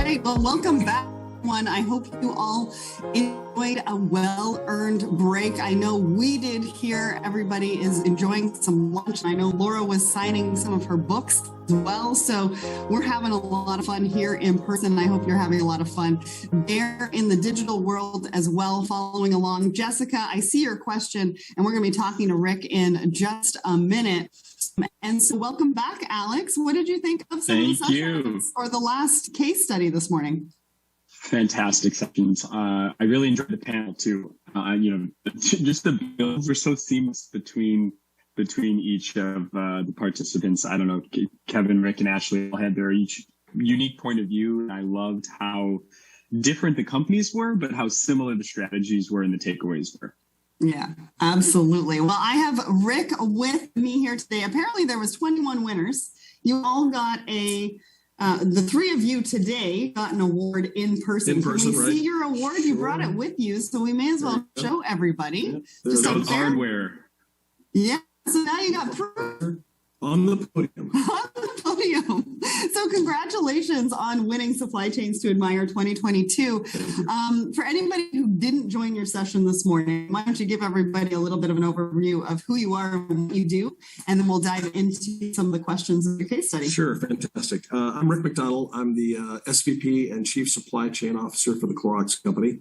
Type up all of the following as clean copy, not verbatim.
right. Well, welcome back, everyone. I hope you all enjoyed a well-earned break. I know we did here. Everybody is enjoying some lunch. I know Laura was signing some of her books as well. So we're having a lot of fun here in person. I hope you're having a lot of fun there in the digital world as well, following along. Jessica, I see your question, and we're going to be talking to Rick in just a minute. And so welcome back, Alex. What did you think of some of the sessions or the last case study this morning? Fantastic sessions. I really enjoyed the panel too. Just the builds were so seamless between each of the participants. I don't know, Kevin, Rick, and Ashley all had their each unique point of view. And I loved how different the companies were, but how similar the strategies were and the takeaways were. Yeah, absolutely. Well, I have Rick with me here today. Apparently there was 21 winners. You all got the three of you today got an award in person. Can we see your award? You brought it with you, so we may as well show everybody. Yeah. Just hardware. Yeah. So now you got proof. On the podium. On the podium. So congratulations on winning Supply Chains to Admire 2022. For anybody who didn't join your session this morning, why don't you give everybody a little bit of an overview of who you are and what you do, and then we'll dive into some of the questions of your case study. Sure, fantastic. I'm Rick McDonald. I'm the SVP and Chief Supply Chain Officer for the Clorox company.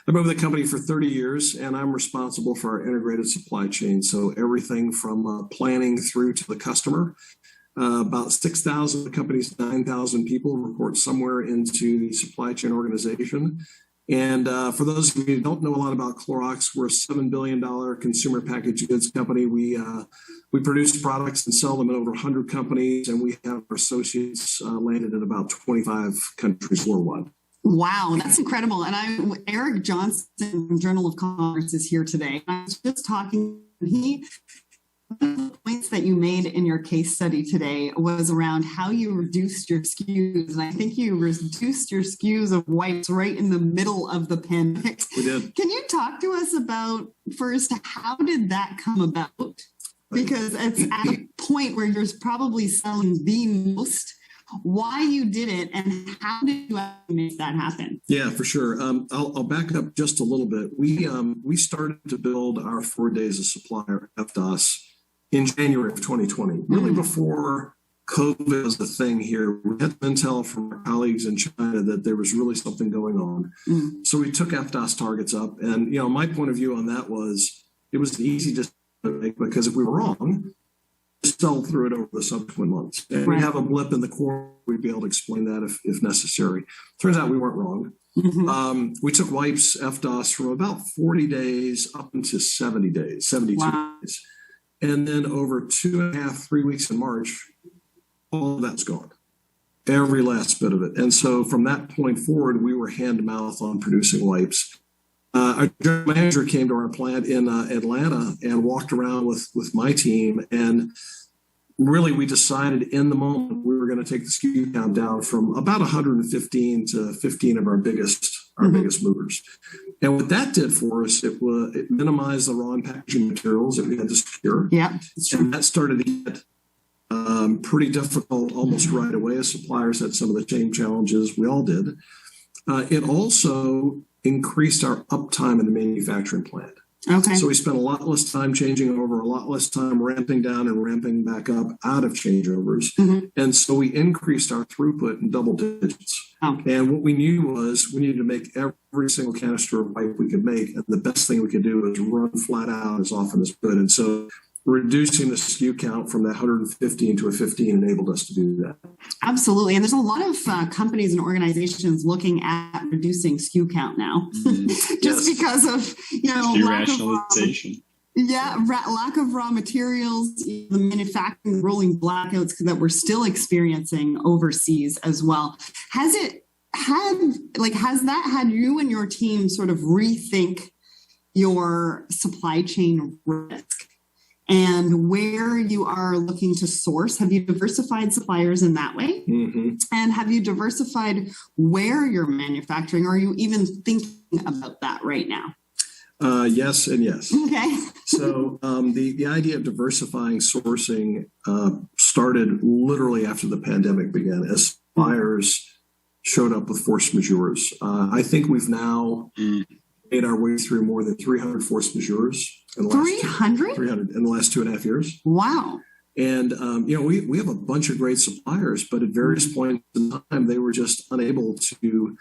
I've been with the company for 30 years, and I'm responsible for our integrated supply chain. So everything from planning through to the customer. About 6,000 of the company's 9,000 people report somewhere into the supply chain organization. And for those of you who don't know a lot about Clorox, we're a $7 billion consumer packaged goods company. We produce products and sell them in over 100 companies, and we have our associates landed in about 25 countries worldwide. Wow, that's incredible. And Eric Johnson from Journal of Commerce is here today. I was just talking, one of the points that you made in your case study today was around how you reduced your SKUs. And I think you reduced your SKUs of wipes right in the middle of the pandemic. We did. Can you talk to us about, first, how did that come about? Because it's at a point where you're probably selling the most. Why you did it, and how did you make that happen? Yeah, for sure. I'll back up just a little bit. We started to build our 4 days of supply, or FDOS, in January of 2020, really before COVID was the thing here. We had intel from our colleagues in China that there was really something going on. So we took FDOS targets up, and my point of view on that was it was an easy decision to make, because if we were wrong, sell through it over the subsequent months. And we have a blip in the core. We'd be able to explain that if necessary. Turns out we weren't wrong. We took wipes FDOS from about 40 days up into 70 days, 72 days. And then over 2.5, 3 weeks in March, all of that's gone. Every last bit of it. And so from that point forward, we were hand to mouth on producing wipes. Our general manager came to our plant in Atlanta and walked around with my team, and really we decided in the moment we were going to take the SKU count down from about 115 to 15 of our biggest movers. And what that did for us, it minimized the raw and packaging materials that we had to secure. Yeah, and that started to get pretty difficult almost right away, as suppliers had some of the same challenges we all did. It also increased our uptime in the manufacturing plant. Okay. So we spent a lot less time changing over, a lot less time ramping down and ramping back up out of changeovers. And so we increased our throughput in double digits. And what we knew was we needed to make every single canister of wipe we could make. And the best thing we could do was run flat out as often as we could. And so reducing the SKU count from that 115 to a 15 enabled us to do that. Absolutely. And there's a lot of companies and organizations looking at reducing SKU count now, just because of, rationalization. Lack of raw materials, the manufacturing rolling blackouts that we're still experiencing overseas as well. Has that had you and your team sort of rethink your supply chain risk and where you are looking to source? Have you diversified suppliers in that way? And have you diversified where you're manufacturing? Or are you even thinking about that right now? Yes and yes. Okay. So the idea of diversifying sourcing started literally after the pandemic began, as suppliers showed up with force majeures. I think we've now made our way through more than 300 force majeures. 300? 300 in the last 2.5 years. Wow. And, we have a bunch of great suppliers, but at various points in time, they were just unable to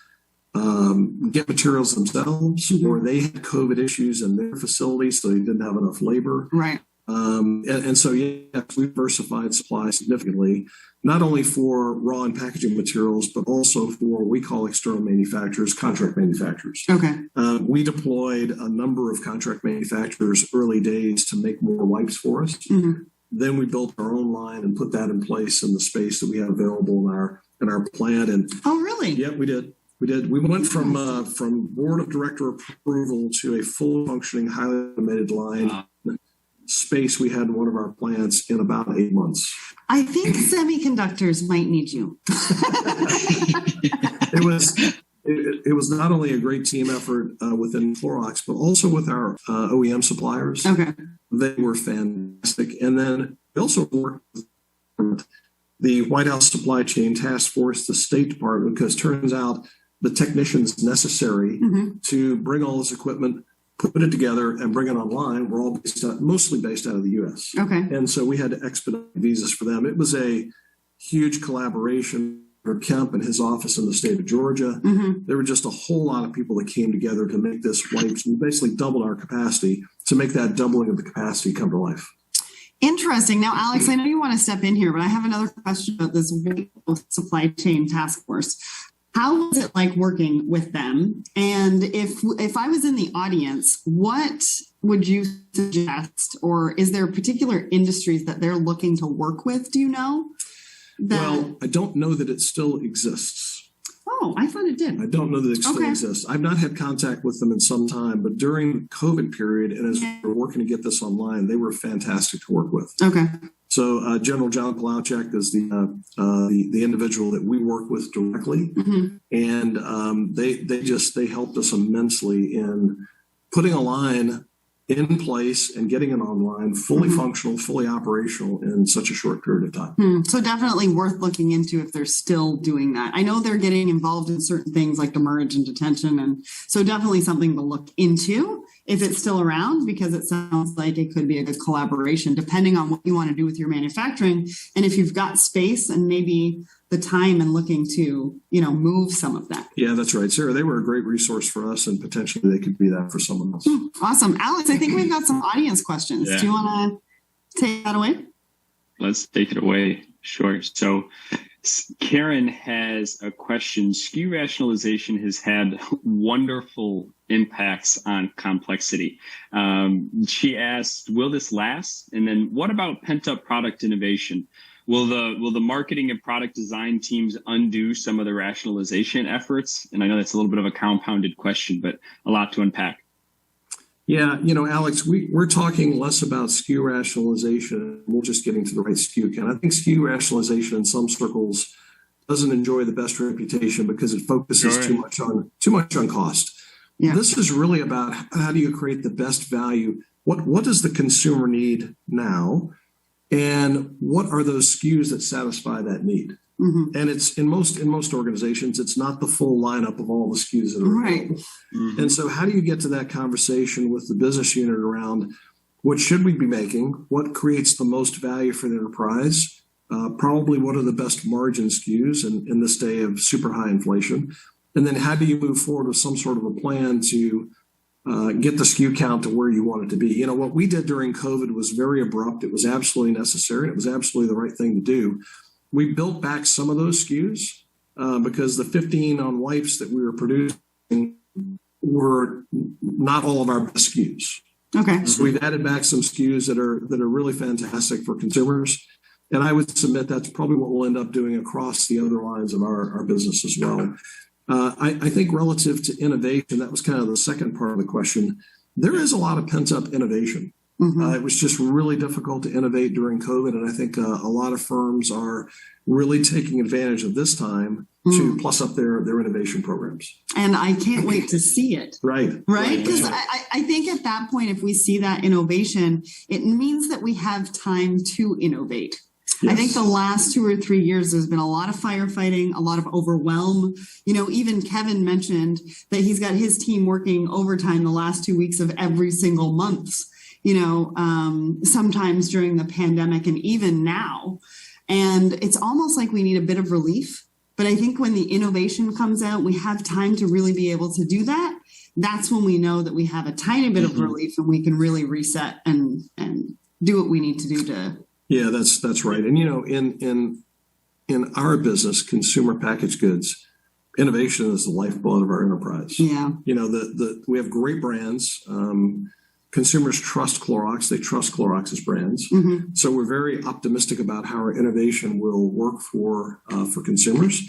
get materials themselves, or they had COVID issues in their facilities, so they didn't have enough labor. Right. So, yes, we diversified supply significantly, not only for raw and packaging materials, but also for what we call external manufacturers, contract manufacturers. Okay. We deployed a number of contract manufacturers early days to make more wipes for us. Then we built our own line and put that in place in the space that we have available in our plant. And oh, really? Yeah, we did. We went from board of director approval to a full functioning, highly automated line space we had in one of our plants in about 8 months. I think semiconductors might need you. It was not only a great team effort within Clorox, but also with our OEM suppliers. Okay. They were fantastic. And then we also worked with the White House Supply Chain Task Force, the State Department, because it turns out the technicians necessary to bring all this equipment, put it together, and bring it online were all mostly based out of the U.S. Okay. And so we had to expedite visas for them. It was a huge collaboration. Kemp and his office in the state of Georgia. There were just a whole lot of people that came together to make this wipes. We basically doubled our capacity to make that doubling of the capacity come to life. Interesting. Now, Alex, I know you want to step in here, but I have another question about this supply chain task force. How was it like working with them? And if I was in the audience, what would you suggest? Or is there particular industries that they're looking to work with? Do you know? Well, I don't know that it still exists. Oh, I thought it did. I don't know that it still exists. I've not had contact with them in some time, but during the COVID period, and as we were working to get this online, they were fantastic to work with. Okay. So General John Palachuk is the individual that we work with directly, and they helped us immensely in putting a line in place and getting it online, fully functional, fully operational in such a short period of time. So definitely worth looking into if they're still doing that. I know they're getting involved in certain things like demurrage and detention. And so definitely something to look into if it's still around, because it sounds like it could be a good collaboration depending on what you want to do with your manufacturing. And if you've got space and maybe the time and looking to, move some of that. Yeah, that's right, Sarah. They were a great resource for us, and potentially they could be that for someone else. Awesome. Alex, I think we've got some audience questions. Yeah. Do you want to take that away? Let's take it away. Sure. So Karen has a question. SKU rationalization has had wonderful impacts on complexity. She asked, will this last? And then what about pent-up product innovation? Will the marketing and product design teams undo some of the rationalization efforts? And I know that's a little bit of a compounded question, but a lot to unpack. Yeah, Alex, we're talking less about SKU rationalization. We're just getting to the right SKU count. I think SKU rationalization in some circles doesn't enjoy the best reputation because it focuses too much on cost. Yeah. This is really about how do you create the best value? What does the consumer need now? And what are those SKUs that satisfy that need? And it's in most organizations, it's not the full lineup of all the SKUs that are available. And so how do you get to that conversation with the business unit around what should we be making? What creates the most value for the enterprise? Probably what are the best margin SKUs in this day of super high inflation? And then how do you move forward with some sort of a plan to get the SKU count to where you want it to be? What we did during COVID was very abrupt. It was absolutely necessary. It was absolutely the right thing to do. We built back some of those SKUs because the 15 on wipes that we were producing were not all of our best SKUs. Okay. So we've added back some SKUs that are really fantastic for consumers. And I would submit that's probably what we'll end up doing across the other lines of our business as well. I think relative to innovation, that was kind of the second part of the question. There is a lot of pent-up innovation. It was just really difficult to innovate during COVID. And I think a lot of firms are really taking advantage of this time to plus up their innovation programs. And I can't wait to see it. Right. Because I think at that point, if we see that innovation, it means that we have time to innovate. I think the last 2 or 3 years, there's been a lot of firefighting, a lot of overwhelm. Even Kevin mentioned that he's got his team working overtime the last 2 weeks of every single month, sometimes during the pandemic and even now. And it's almost like we need a bit of relief. But I think when the innovation comes out, we have time to really be able to do that. That's when we know that we have a tiny bit of relief and we can really reset and do what we need to do to. Yeah, that's right. And, in our business, consumer packaged goods, innovation is the lifeblood of our enterprise. Yeah. We have great brands. Consumers trust Clorox. They trust Clorox's brands. So we're very optimistic about how our innovation will work for consumers.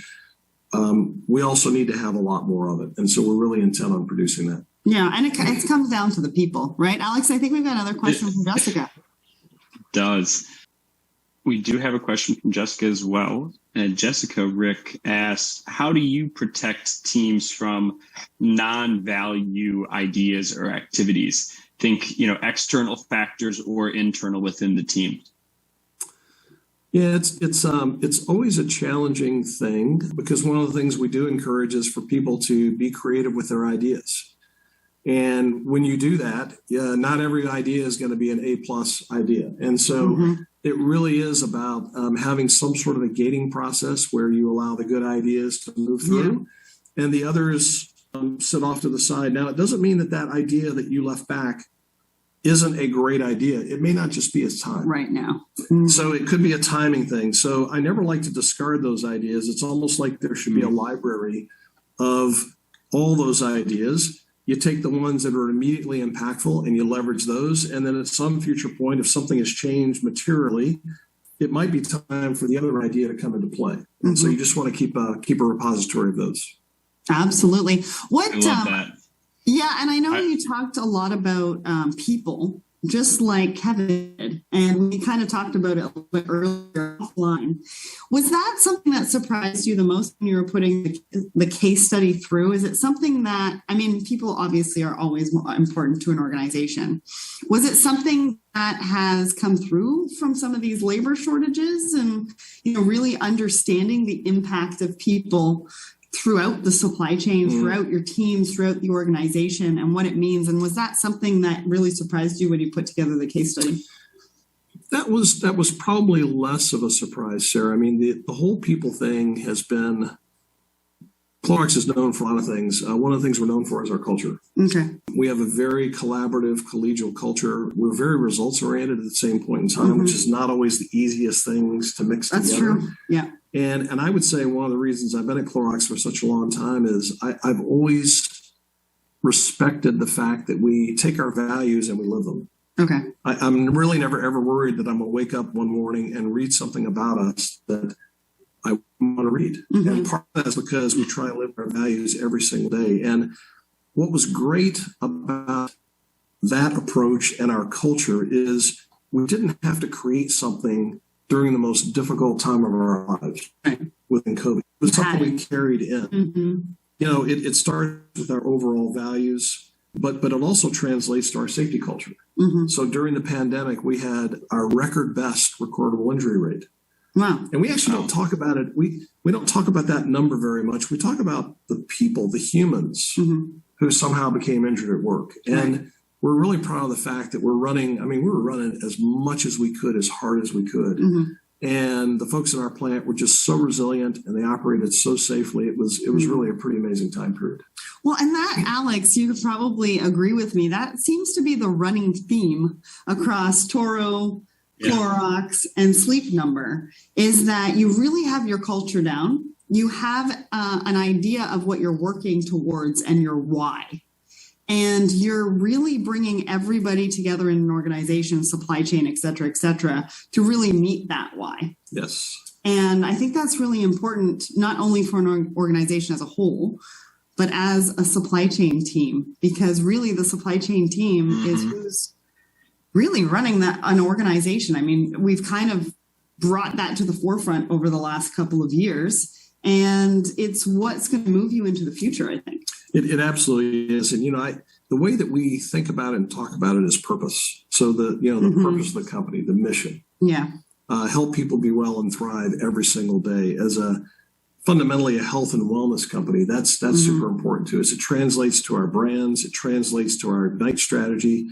We also need to have a lot more of it. And so we're really intent on producing that. Yeah. And it comes down to the people, right? Alex, I think we've got another question from Jessica. Does. We do have a question from Jessica as well. And Jessica, Rick asks, how do you protect teams from non-value ideas or activities? Think, external factors or internal within the team. Yeah, it's always a challenging thing because one of the things we do encourage is for people to be creative with their ideas. And when you do that, not every idea is going to be an A+ idea. And so it really is about having some sort of a gating process where you allow the good ideas to move through and the others sit off to the side. Now, it doesn't mean that idea that you left back isn't a great idea. It may not just be its time. Right now. So it could be a timing thing. So I never like to discard those ideas. It's almost like there should be a library of all those ideas. You take the ones that are immediately impactful and you leverage those. And then at some future point, if something has changed materially, it might be time for the other idea to come into play. And so you just want to keep a repository of those. Absolutely. I love that. Yeah, and I know you talked a lot about people, just like Kevin did, and we kind of talked about it a little bit earlier offline. Was that something that surprised you the most when you were putting the case study through? Is it something that, people obviously are always important to an organization. Was it something that has come through from some of these labor shortages and, really understanding the impact of people throughout the supply chain, throughout your teams, throughout the organization and what it means? And was that something that really surprised you when you put together the case study? That was probably less of a surprise, Sarah. The whole people thing has been, Clorox is known for a lot of things. One of the things we're known for is our culture. Okay. We have a very collaborative, collegial culture. We're very results oriented at the same point in time, which is not always the easiest things to mix together. That's true. Yeah. And I would say one of the reasons I've been at Clorox for such a long time is I've always respected the fact that we take our values and we live them. Okay. I'm really never, ever worried that I'm going to wake up one morning and read something about us that I want to read. And part of that is because we try to live our values every single day. And what was great about that approach and our culture is we didn't have to create something during the most difficult time of our lives within COVID. It was something we carried in. It started with our overall values, but it also translates to our safety culture. So during the pandemic, we had our record best recordable injury rate. Wow. And we actually don't talk about it. We don't talk about that number very much. We talk about the people, the humans who somehow became injured at work. And we're really proud of the fact that we were running as much as we could, as hard as we could. And the folks in our plant were just so resilient and they operated so safely. It was really a pretty amazing time period. Well, and that, Alex, you could probably agree with me. That seems to be the running theme across Toro, Clorox, and Sleep Number, is that you really have your culture down. You have an idea of what you're working towards and your why. And you're really bringing everybody together in an organization, supply chain, et cetera, to really meet that why. Yes. And I think that's really important, not only for an organization as a whole, but as a supply chain team, because really the supply chain team is who's really running an organization. We've kind of brought that to the forefront over the last couple of years, and it's what's going to move you into the future, I think. It absolutely is. And, the way that we think about it and talk about it is purpose. So the purpose of the company, the mission. Yeah. help people be well and thrive every single day. As fundamentally a health and wellness company, that's super important to us. It translates to our brands, it translates to our Ignite strategy,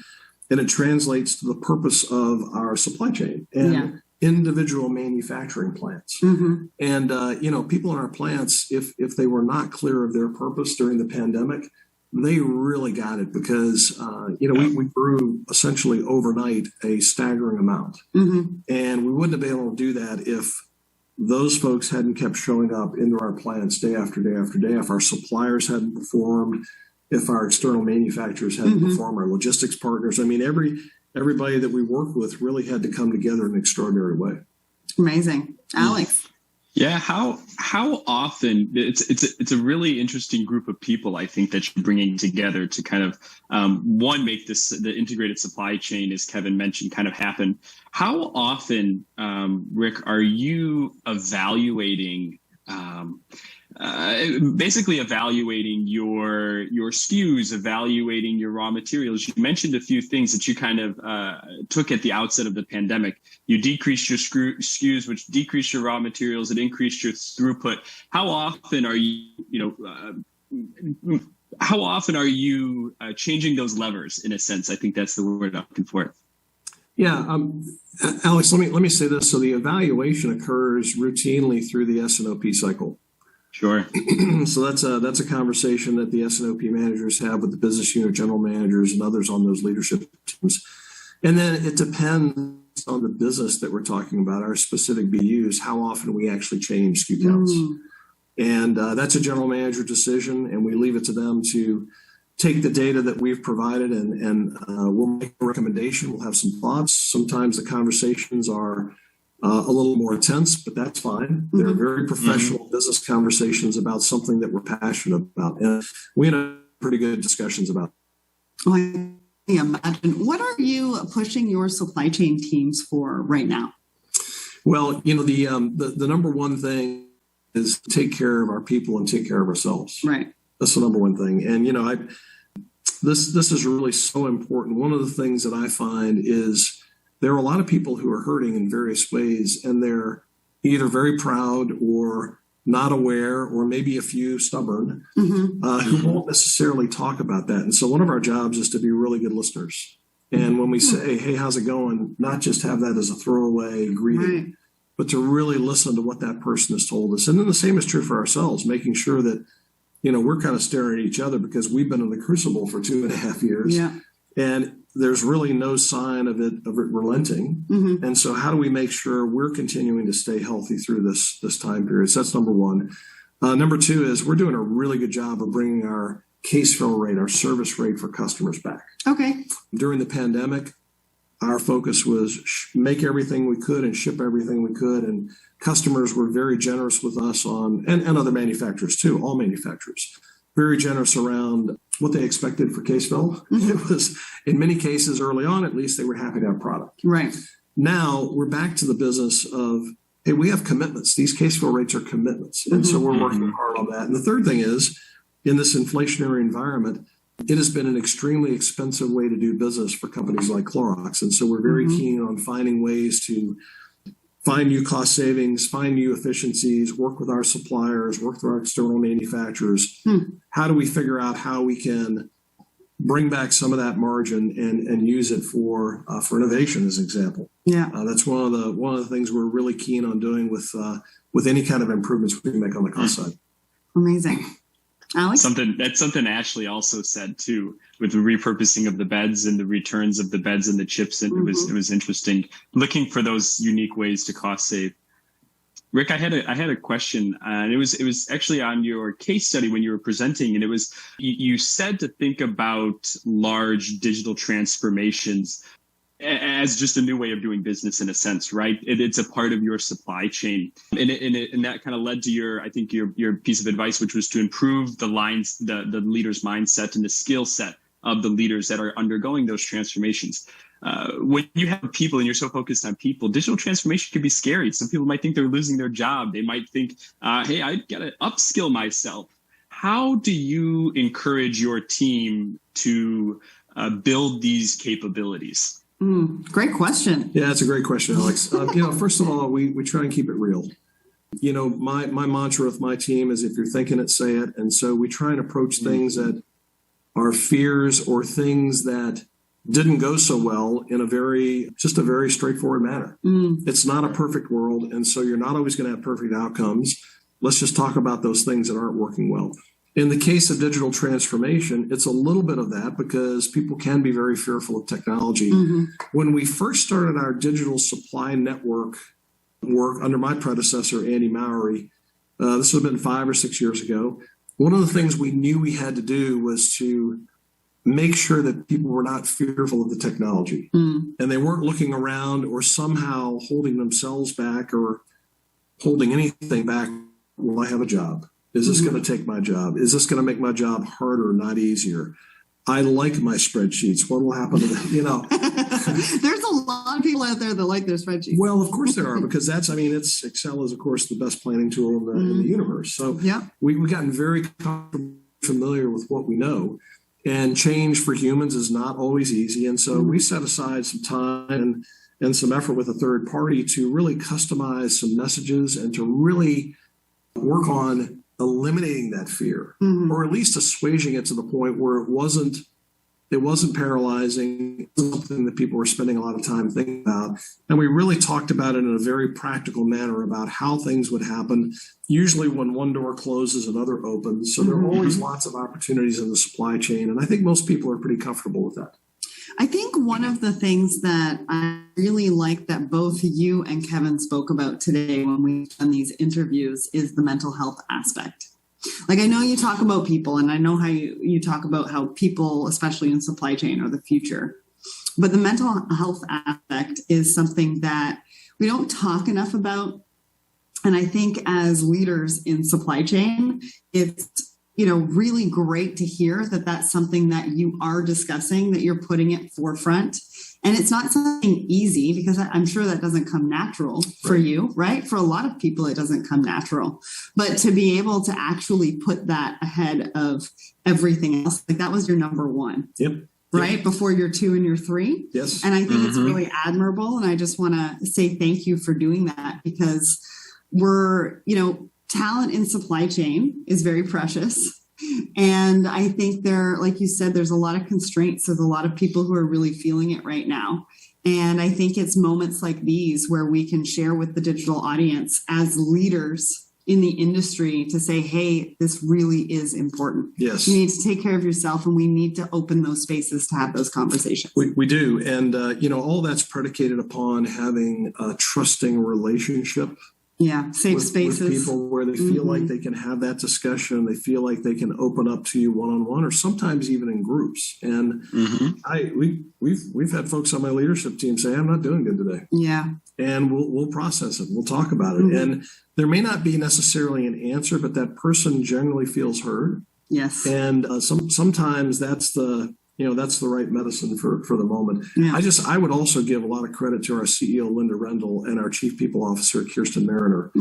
and it translates to the purpose of our supply chain and individual manufacturing plants. And people in our plants, if they were not clear of their purpose during the pandemic, they really got it, because we grew essentially overnight a staggering amount, and we wouldn't have been able to do that if those folks hadn't kept showing up into our plants day after day after day, if our suppliers hadn't performed, if our external manufacturers hadn't performed, our logistics partners. I mean, everybody that we work with really had to come together in an extraordinary way. Amazing. Alex. Yeah, how often it's a really interesting group of people, I think, that you're bringing together to kind of make the integrated supply chain, as Kevin mentioned, kind of happen. How often, Rick, are you evaluating basically evaluating your SKUs, evaluating your raw materials? You mentioned a few things that you kind of took at the outset of the pandemic. You decreased your SKUs, which decreased your raw materials. It increased your throughput. How often are you changing those levers, in a sense? I think that's the word I'm looking for. Yeah, Alex, let me say this. So the evaluation occurs routinely through the S&OP cycle. Sure. So that's a conversation that the S&OP managers have with the business unit general managers and others on those leadership teams. And then it depends on the business that we're talking about, our specific BUs, how often we actually change SKU counts. And that's a general manager decision, and we leave it to them to take the data that we've provided and we'll make a recommendation. We'll have some thoughts. Sometimes the conversations are a little more intense, but that's fine. They're very professional business conversations about something that we're passionate about. And we had pretty good discussions about it. I can imagine. What are you pushing your supply chain teams for right now? Well, the number one thing is take care of our people and take care of ourselves. Right. That's the number one thing. And, this is really so important. One of the things that I find is there are a lot of people who are hurting in various ways, and they're either very proud or not aware, or maybe a few stubborn, who won't necessarily talk about that. And so one of our jobs is to be really good listeners. And when we say, hey, how's it going? Not just have that as a throwaway greeting, but to really listen to what that person has told us. And then the same is true for ourselves, making sure that, we're kind of staring at each other because we've been in the crucible for 2.5 years. Yeah. And there's really no sign of it relenting. And so how do we make sure we're continuing to stay healthy through this time period? So that's number one. Number two is we're doing a really good job of bringing our case fill rate, our service rate for customers back. Okay. During the pandemic, our focus was make everything we could and ship everything we could. And customers were very generous with us and other manufacturers too, all manufacturers, very generous around what they expected for case fill. It was, in many cases, early on at least, they were happy to have product. Right. Now we're back to the business of, hey, we have commitments. These case fill rates are commitments. And so we're working hard on that. And the third thing is, in this inflationary environment, it has been an extremely expensive way to do business for companies like Clorox. And so we're very keen on finding ways to find new cost savings, find new efficiencies, work with our suppliers, work with our external manufacturers. How do we figure out how we can bring back some of that margin and use it for innovation, as an example? Yeah, that's one of the things we're really keen on doing with any kind of improvements we can make on the cost side. Amazing. Alex? That's something Ashley also said too, with the repurposing of the beds and the returns of the beds and the chips. And it was interesting looking for those unique ways to cost save. Rick, I had a question, and it was actually on your case study when you were presenting, and it was you said to think about large digital transformations as just a new way of doing business, in a sense, right? It's a part of your supply chain. And that kind of led to your piece of advice, which was to improve the leader's mindset and the skill set of the leaders that are undergoing those transformations. When you have people and you're so focused on people, digital transformation can be scary. Some people might think they're losing their job. They might think, hey, I got to upskill myself. How do you encourage your team to build these capabilities? Great question. Yeah, that's a great question, Alex. First of all, we try and keep it real. My mantra with my team is if you're thinking it, say it. And so we try and approach things that are fears or things that didn't go so well in a very straightforward manner. It's not a perfect world. And so you're not always going to have perfect outcomes. Let's just talk about those things that aren't working well. In the case of digital transformation, it's a little bit of that because people can be very fearful of technology. When we first started our digital supply network work under my predecessor, Andy Mowry, this would have been 5 or 6 years ago. One of the things we knew we had to do was to make sure that people were not fearful of the technology and they weren't looking around or somehow holding themselves back or holding anything back. Will I have a job? Is this going to take my job? Is this going to make my job harder, not easier? I like my spreadsheets. What will happen to them? There's a lot of people out there that like their spreadsheets. Well, of course there are, because Excel is, of course, the best planning tool in the universe. So we've gotten very familiar with what we know, and change for humans is not always easy. And so we set aside some time and some effort with a third party to really customize some messages and to really work on eliminating that fear, or at least assuaging it to the point where it wasn't paralyzing, something that people were spending a lot of time thinking about. And we really talked about it in a very practical manner about how things would happen. Usually when one door closes, another opens. So there are always lots of opportunities in the supply chain. And I think most people are pretty comfortable with that. I think one of the things that I really like that both you and Kevin spoke about today when we've done these interviews is the mental health aspect. Like, I know you talk about people, and I know how you talk about how people, especially in supply chain, are the future. But the mental health aspect is something that we don't talk enough about. And I think as leaders in supply chain, it's really great to hear that that's something that you are discussing, that you're putting it forefront. And it's not something easy, because I'm sure that doesn't come natural for you, right? For a lot of people, it doesn't come natural. But to be able to actually put that ahead of everything else, like that was your number one. Right? Before your 2 and your 3. Yes. And I think it's really admirable. And I just want to say thank you for doing that, because talent in supply chain is very precious. And I think like you said, there's a lot of constraints. There's a lot of people who are really feeling it right now. And I think it's moments like these where we can share with the digital audience as leaders in the industry to say, hey, this really is important. Yes. You need to take care of yourself, and we need to open those spaces to have those conversations. We do. And, all that's predicated upon having a trusting relationship. Yeah, safe spaces. With people where they feel like they can have that discussion, they feel like they can open up to you one-on-one, or sometimes even in groups. And we've had folks on my leadership team say, I'm not doing good today. Yeah. And we'll process it. We'll talk about it. And there may not be necessarily an answer, but that person generally feels heard. Yes. And sometimes that's the right medicine for the moment. Yeah. I would also give a lot of credit to our CEO, Linda Rendell, and our Chief People Officer, Kirsten Mariner.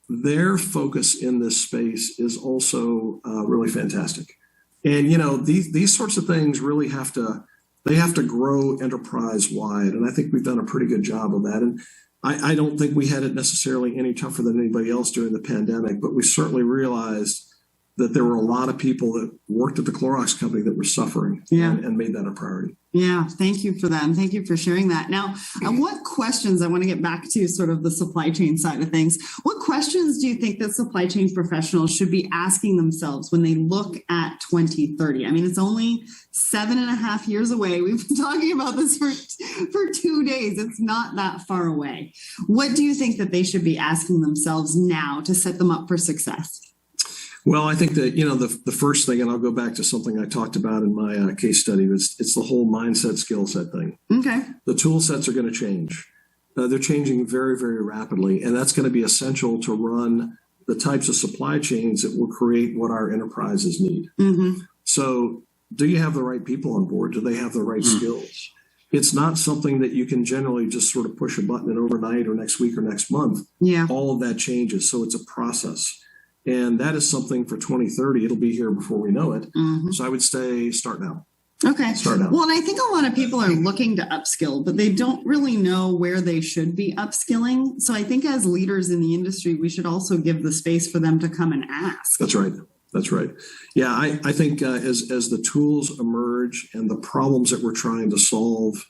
Their focus in this space is also really fantastic. And, these sorts of things really have to grow enterprise wide. And I think we've done a pretty good job of that. And I don't think we had it necessarily any tougher than anybody else during the pandemic, but we certainly realized that there were a lot of people that worked at the Clorox company that were suffering and made that a priority. Yeah, thank you for that. And thank you for sharing that. Now, what questions, I want to get back to sort of the supply chain side of things. What questions do you think that supply chain professionals should be asking themselves when they look at 2030? I mean, it's only 7.5 years away. We've been talking about this for 2 days. It's not that far away. What do you think that they should be asking themselves now to set them up for success? Well, I think that, the first thing, and I'll go back to something I talked about in my case study, it's the whole mindset, skill set thing. Okay. The tool sets are going to change. They're changing very, very rapidly. And that's going to be essential to run the types of supply chains that will create what our enterprises need. So do you have the right people on board? Do they have the right skills? It's not something that you can generally just sort of push a button and overnight or next week or next month. Yeah. All of that changes. So it's a process. And that is something for 2030. It'll be here before we know it. So I would say start now. Okay. start out. Well, and I think a lot of people are looking to upskill, but they don't really know where they should be upskilling. So I think as leaders in the industry, we should also give the space for them to come and ask. That's right. That's right. Yeah, I think as the tools emerge and the problems that we're trying to solve,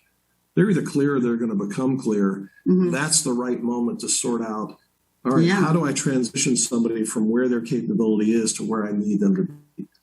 they're either clear or they're going to become clear. Mhm. That's the right moment to sort out, all right, how do I transition somebody from where their capability is to where I need them to be?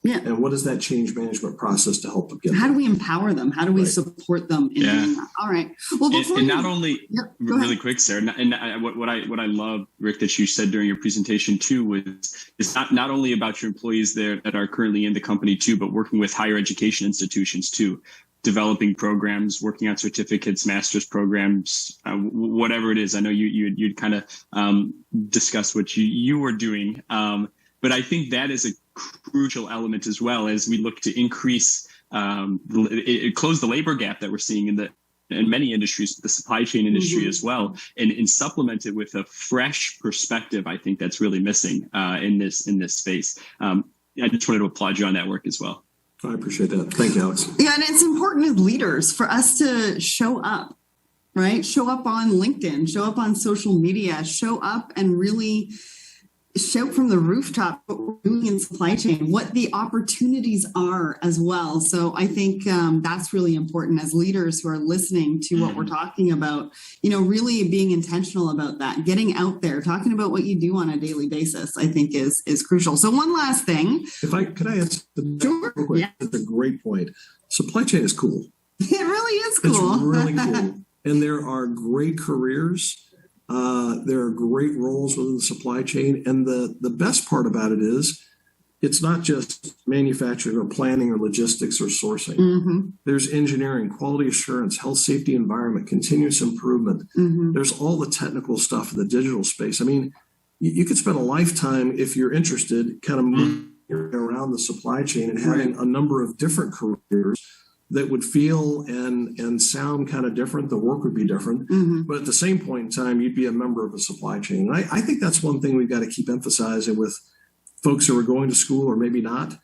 Yeah. And what is that change management process to help them get How there? do we empower them? How do we support them in doing that? All right. Well, before and not only go really ahead. quick, Sarah, and what I love, Rick, that you said during your presentation too was it's not only about your employees there that are currently in the company too, but working with higher education institutions too, developing programs, working on certificates, master's programs, whatever it is. I know you'd kind of discuss what you were doing, but I think that is a crucial element as well as we look to increase, close the labor gap that we're seeing in many industries, the supply chain industry as well, and supplement it with a fresh perspective. I think that's really missing in this space. I just wanted to applaud you on that work as well. I appreciate that. Thank you, Alex. Yeah, and it's important as leaders for us to show up, right? Show up on LinkedIn, show up on social media, show up and really shout from the rooftop what we're doing in supply chain, what the opportunities are as well. So I think that's really important as leaders who are listening to what we're talking about, really being intentional about that, getting out there, talking about what you do on a daily basis, I think is crucial. So one last thing. Could I answer Sure. real quick? Yeah. That's a great point. Supply chain is cool. It really is cool. It's really cool. And there are great careers. There are great roles within the supply chain. And the best part about it is it's not just manufacturing or planning or logistics or sourcing. Mm-hmm. There's engineering, quality assurance, health, safety, environment, continuous improvement. Mm-hmm. There's all the technical stuff in the digital space. I mean, you could spend a lifetime, if you're interested, kind of moving around the supply chain and having a number of different careers that would feel and sound kind of different. The work would be different. Mm-hmm. But at the same point in time, you'd be a member of a supply chain. And I think that's one thing we've got to keep emphasizing with folks who are going to school or maybe not.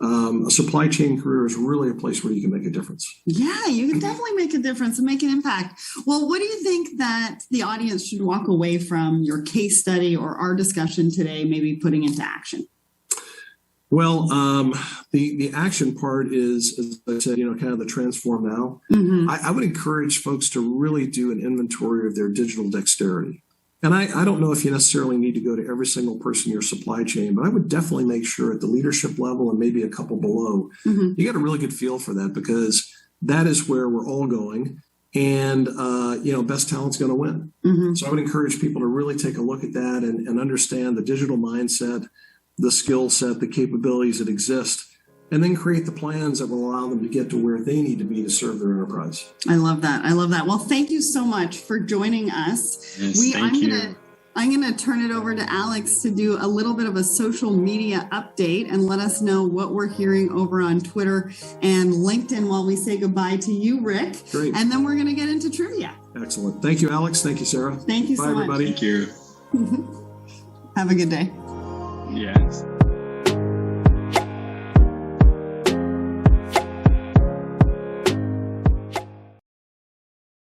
A supply chain career is really a place where you can make a difference. Yeah, you can definitely make a difference and make an impact. Well, what do you think that the audience should walk away from your case study or our discussion today, maybe putting into action? Well, the action part is, as I said, kind of the transform now. Mm-hmm. I would encourage folks to really do an inventory of their digital dexterity. And I don't know if you necessarily need to go to every single person in your supply chain, but I would definitely make sure at the leadership level and maybe a couple below, you get a really good feel for that, because that is where we're all going. And, best talent's going to win. Mm-hmm. So I would encourage people to really take a look at that and understand the digital mindset, the skill set, the capabilities that exist, and then create the plans that will allow them to get to where they need to be to serve their enterprise. I love that. Well, thank you so much for joining us. Yes, I'm going to turn it over to Alex to do a little bit of a social media update and let us know what we're hearing over on Twitter and LinkedIn while we say goodbye to you, Rick. Great. And then we're going to get into trivia. Excellent. Thank you, Alex. Thank you, Sarah. Thank you so Bye, much. everybody. Thank you. Have a good day. Yes.